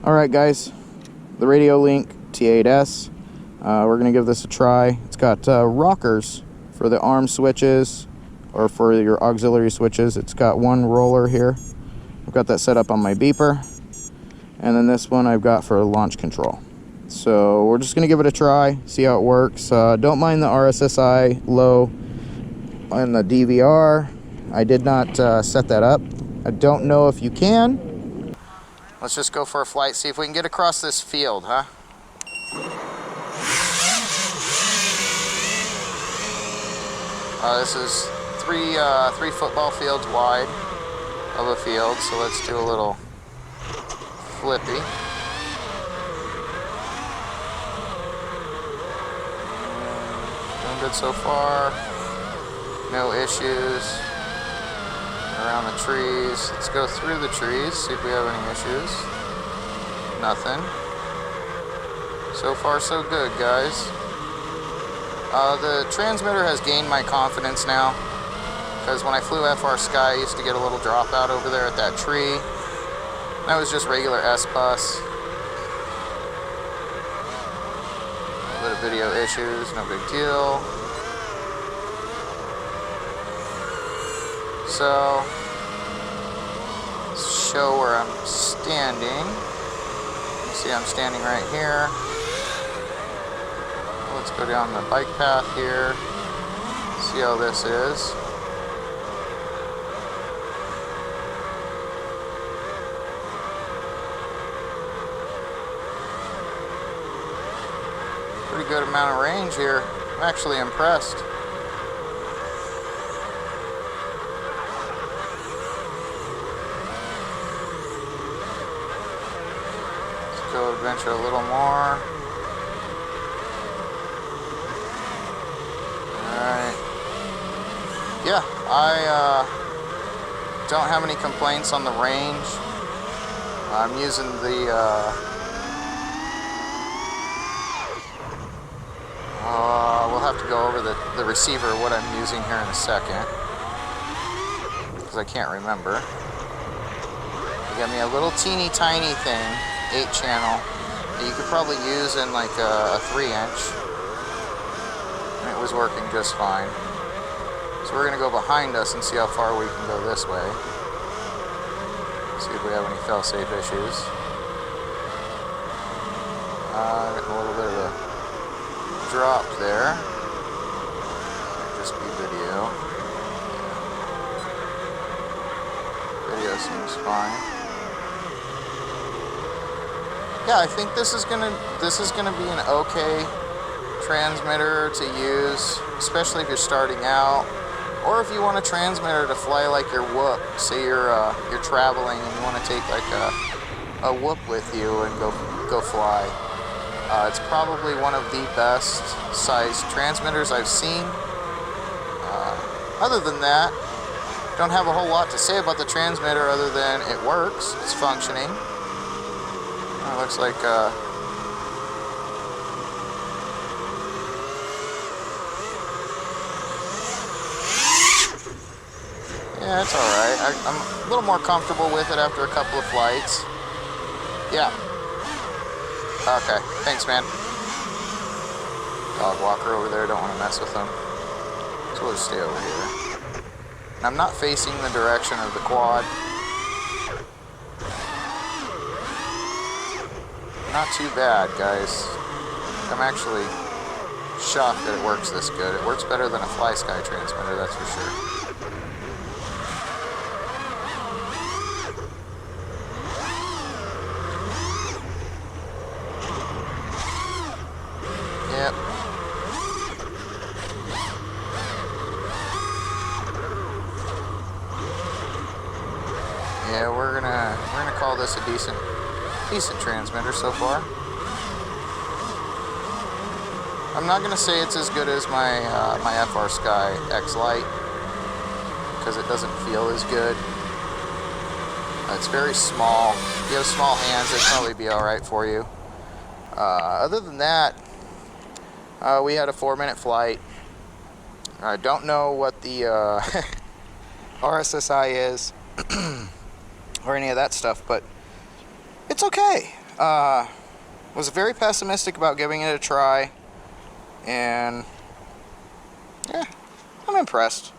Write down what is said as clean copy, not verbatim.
Alright guys, the Radiolink T8S. We're going to give this a try. It's got rockers for the arm switches or for your auxiliary switches. It's got one roller here. I've got that set up on my beeper. And then this one I've got for launch control. So we're just going to give it a try, see how it works. Don't mind the RSSI low on the DVR. I did not set that up. I don't know if you can. Let's just go for a flight, see if we can get across this field, huh? This is three football fields wide of a field, so let's do a little flippy. Doing good so far. No issues around the trees. Let's go through the trees, see if we have any issues. Nothing. So far so good, guys. The transmitter has gained my confidence now, because when I flew FR Sky, I used to get a little dropout over there at that tree. That was just regular S-Bus. A little bit of video issues, no big deal. So, let's show where I'm standing. You see I'm standing right here. Let's go down the bike path here. See how this is. Pretty good amount of range here. I'm actually impressed. Let's go adventure a little more. Alright. Yeah, I don't have any complaints on the range. I'm using the we'll have to go over the receiver, what I'm using here in a second, because I can't remember. They got me a little teeny tiny thing, 8-channel, that you could probably use in like a 3-inch. And it was working just fine. So we're going to go behind us and see how far we can go this way. See if we have any fail-safe issues. Getting a little bit of a drop there. Might just be video. Video seems fine. Yeah, I think this is gonna be an okay transmitter to use, especially if you're starting out, or if you want a transmitter to fly like your whoop. Say you're traveling and you want to take like a whoop with you and go fly. It's probably one of the best sized transmitters I've seen. Other than that, don't have a whole lot to say about the transmitter other than it works, it's functioning. It looks like yeah, it's alright. I'm a little more comfortable with it after a couple of flights. Yeah. Okay, thanks, man. Dog walker over there, don't want to mess with them. So we'll just stay over here. And I'm not facing the direction of the quad. Not too bad, guys. I'm actually shocked that it works this good. It works better than a FlySky transmitter, that's for sure. Yep. Yeah, we're gonna call this a decent transmitter so far. I'm not gonna say it's as good as my my FR Sky X Lite, because it doesn't feel as good. It's very small. If you have small hands, it'd probably be all right for you. Other than that, we had a 4-minute flight. I don't know what the RSSI is or any of that stuff, but it's okay. Was very pessimistic about giving it a try, and yeah, I'm impressed.